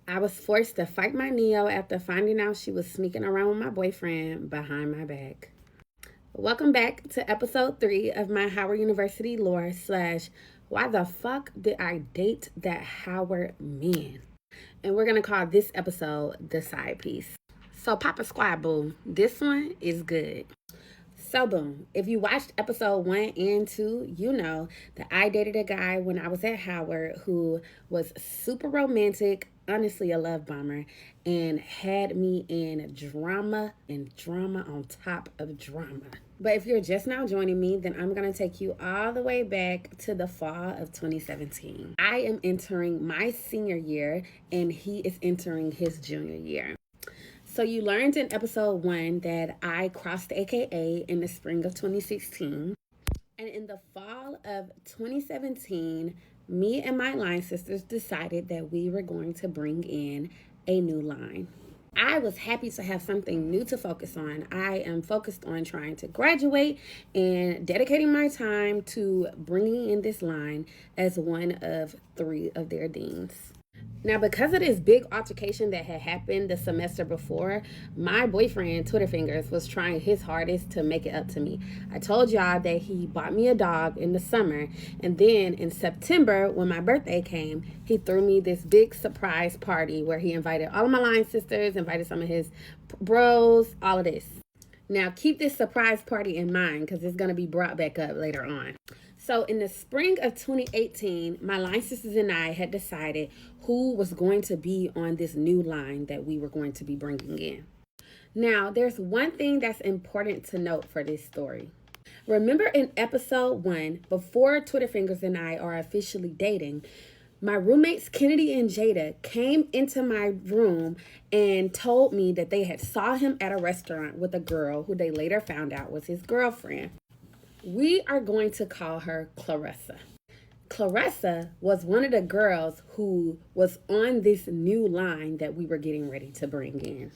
I was forced to fight my Neo after finding out she was sneaking around with my boyfriend behind my back. Welcome back to episode 3 of my Howard University lore slash why the fuck did I date that Howard man? And we're going to call this episode the side piece. So Papa Squad Boo, this one is good. So boom, if you watched episode 1 and 2, you know that I dated a guy when I was at Howard who was super romantic, honestly a love bomber, and had me in drama and drama on top of drama. But if you're just now joining me, then I'm going to take you all the way back to the fall of 2017. I am entering my senior year and he is entering his junior year. So you learned in episode 1 that I crossed AKA in the spring of 2016. And in the fall of 2017, me and my line sisters decided that we were going to bring in a new line. I was happy to have something new to focus on. I am focused on trying to graduate and dedicating my time to bringing in this line as one of 3 of their deans. Now, because of this big altercation that had happened the semester before, my boyfriend, Twitter Fingers, was trying his hardest to make it up to me. I told y'all that he bought me a dog in the summer, and then in September, when my birthday came, he threw me this big surprise party where he invited all of my line sisters, invited some of his bros, all of this. Now, keep this surprise party in mind because it's going to be brought back up later on. So in the spring of 2018, my line sisters and I had decided who was going to be on this new line that we were going to be bringing in. Now, there's one thing that's important to note for this story. Remember in episode 1, before Twitter Fingers and I are officially dating, my roommates Kennedy and Jada came into my room and told me that they had saw him at a restaurant with a girl who they later found out was his girlfriend. We are going to call her Clarissa. Clarissa was one of the girls who was on this new line that we were getting ready to bring in.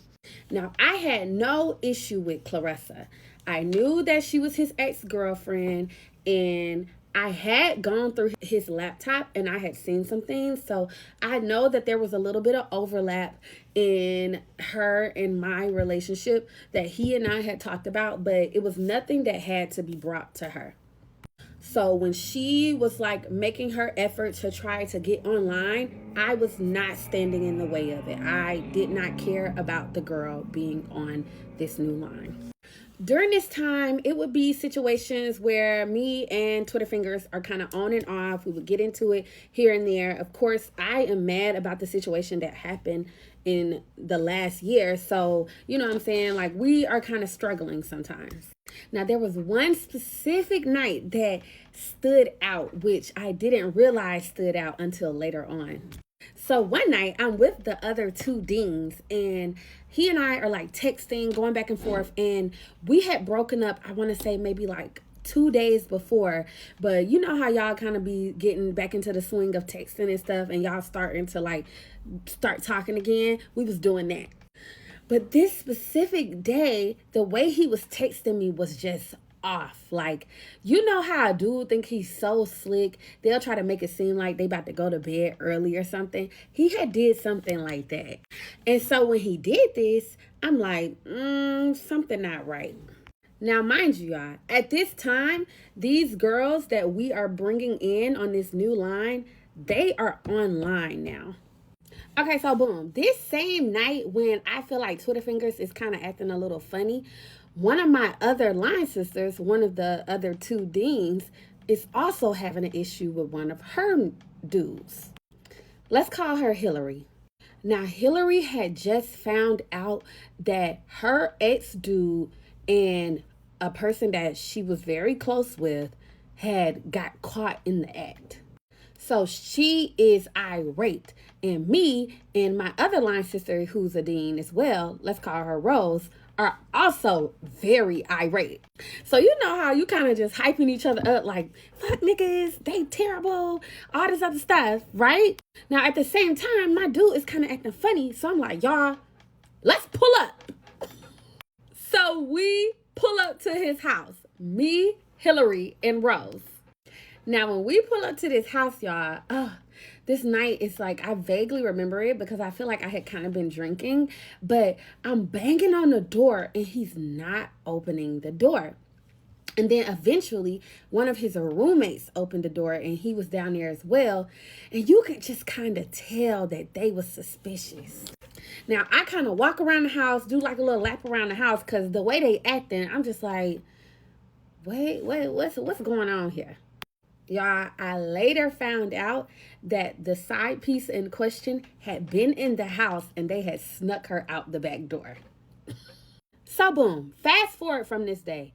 Now, I had no issue with Clarissa. I knew that she was his ex-girlfriend, and I had gone through his laptop and I had seen some things. So I know that there was a little bit of overlap in her and my relationship that he and I had talked about, but it was nothing that had to be brought to her. So when she was like making her effort to try to get online, I was not standing in the way of it. I did not care about the girl being on this new line. During this time, it would be situations where me and Twitter Fingers are kind of on and off. We would get into it here and there. Of course, I am mad about the situation that happened in the last year. So, you know what I'm saying? Like, we are kind of struggling sometimes. Now, there was one specific night that stood out, which I didn't realize stood out until later on. So one night I'm with the other 2 deans and he and I are like texting, going back and forth, and we had broken up, I want to say maybe like 2 days before, but you know how y'all kind of be getting back into the swing of texting and stuff and y'all starting to like start talking again. We was doing that. But this specific day, the way he was texting me was just off. Like, you know how a dude think he's so slick, they'll try to make it seem like they about to go to bed early or something. He had did something like that. And so when he did this, I'm like, something not right. Now, mind you, y'all, at this time, these girls that we are bringing in on this new line, they are online now. Okay, so boom, this same night when I feel like Twitter Fingers is kind of acting a little funny, one of my other line sisters, one of the other 2 deans, is also having an issue with one of her dudes. Let's call her Hillary. Now, Hillary had just found out that her ex-dude and a person that she was very close with had got caught in the act. So she is irate. And me and my other line sister, who's a dean as well, let's call her Rose, are also very irate. So you know how you kind of just hyping each other up like, fuck niggas, they terrible, all this other stuff, right? Now at the same time, my dude is kind of acting funny. So I'm like, y'all, let's pull up. So we pull up to his house, me, Hillary, and Rose. Now when we pull up to this house, y'all, this night is like, I vaguely remember it because I feel like I had kind of been drinking, but I'm banging on the door and he's not opening the door. And then eventually one of his roommates opened the door and he was down there as well. And you could just kind of tell that they was suspicious. Now, I kind of walk around the house, do like a little lap around the house, because the way they acting, I'm just like, wait, what's going on here? Y'all, I later found out that the side piece in question had been in the house and they had snuck her out the back door. So boom, fast forward from this day.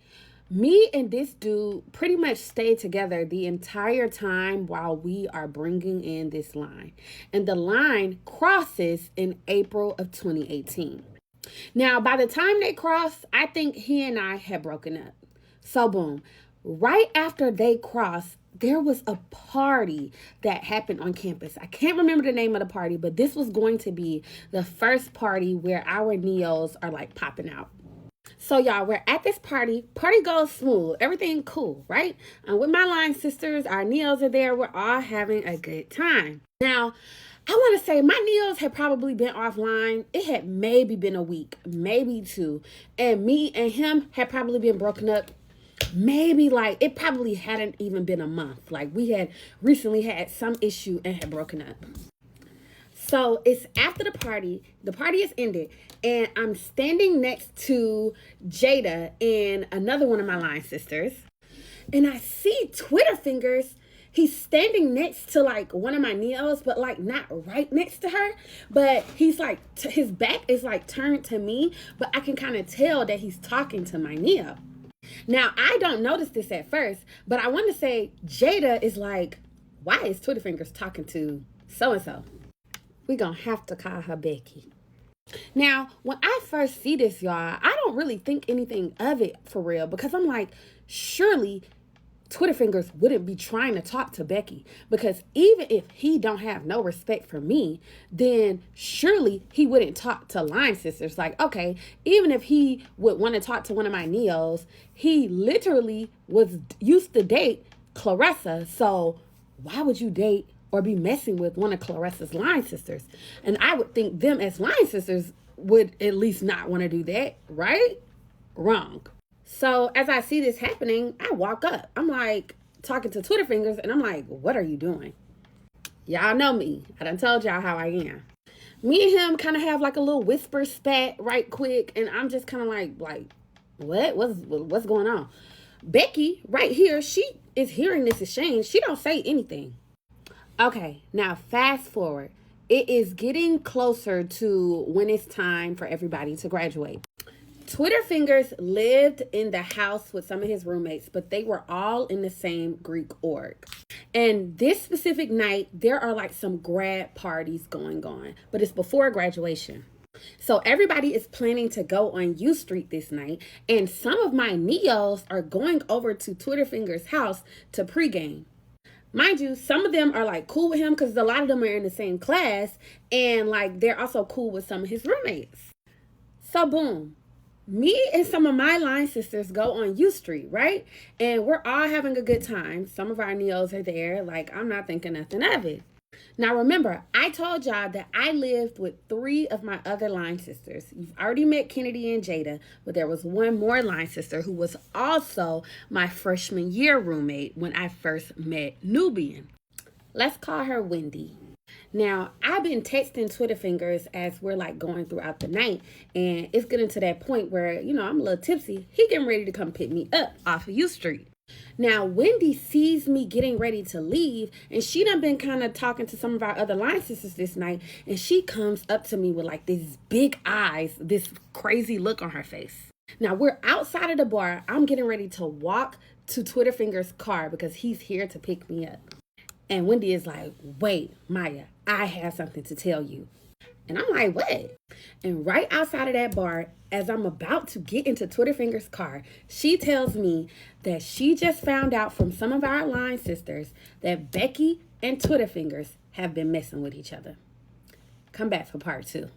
Me and this dude pretty much stayed together the entire time while we are bringing in this line. And the line crosses in April of 2018. Now, by the time they crossed, I think he and I had broken up. So boom, right after they crossed, there was a party that happened on campus. I can't remember the name of the party, but this was going to be the first party where our neos are like popping out. So y'all, we're at this party. Party goes smooth. Everything cool, right? And with my line sisters, our neos are there. We're all having a good time. Now, I want to say my neos had probably been offline. It had maybe been a week, maybe two. And me and him had probably been broken up. Maybe like, it probably hadn't even been a month. Like we had recently had some issue and had broken up. So it's after the party is ended, and I'm standing next to Jada and another one of my line sisters, and I see Twitter fingers. He's standing next to like one of my neos, but like not right next to her, but he's like, his back is like turned to me, but I can kind of tell that he's talking to my neo. Now, I don't notice this at first, but I want to say Jada is like, why is Twitter fingers talking to so-and-so? We're going to have to call her Becky. Now, when I first see this, y'all, I don't really think anything of it for real, because I'm like, surely Twitter fingers wouldn't be trying to talk to Becky, because even if he don't have no respect for me, then surely he wouldn't talk to line sisters. Like, okay, even if he would want to talk to one of my neos, he literally used to date Clarissa. So why would you date or be messing with one of Clarissa's line sisters? And I would think them as line sisters would at least not want to do that, right? Wrong. So as I see this happening, I walk up. I'm like talking to Twitter fingers, and I'm like, what are you doing? Y'all know me. I done told y'all how I am. Me and him kind of have like a little whisper spat right quick, and I'm just kind of like, what's going on? Becky right here, she is hearing this exchange. She don't say anything. Okay, now fast forward. It is getting closer to when it's time for everybody to graduate. Twitter fingers lived in the house with some of his roommates, but they were all in the same Greek org. And this specific night, there are like some grad parties going on, but it's before graduation. So everybody is planning to go on U Street this night, and some of my neos are going over to Twitter fingers' house to pregame. Mind you, some of them are like cool with him because a lot of them are in the same class, and like they're also cool with some of his roommates. So boom, me and some of my line sisters go on U Street, right? And we're all having a good time. Some of our neos are there. Like, I'm not thinking nothing of it. Now, remember, I told y'all that I lived with 3 of my other line sisters. You've already met Kennedy and Jada, but there was one more line sister who was also my freshman year roommate when I first met Nubian. Let's call her Wendy. Now, I've been texting Twitter fingers as we're like going throughout the night, and it's getting to that point where, you know, I'm a little tipsy. He getting ready to come pick me up off of U Street. Now, Wendy sees me getting ready to leave, and she done been kind of talking to some of our other line sisters this night, and she comes up to me with like these big eyes, this crazy look on her face. Now, we're outside of the bar. I'm getting ready to walk to Twitter fingers' car because he's here to pick me up. And Wendy is like, wait, Maya, I have something to tell you. And I'm like, what? And right outside of that bar, as I'm about to get into Twitter fingers' car, she tells me that she just found out from some of our line sisters that Becky and Twitter fingers have been messing with each other. Come back for part 2.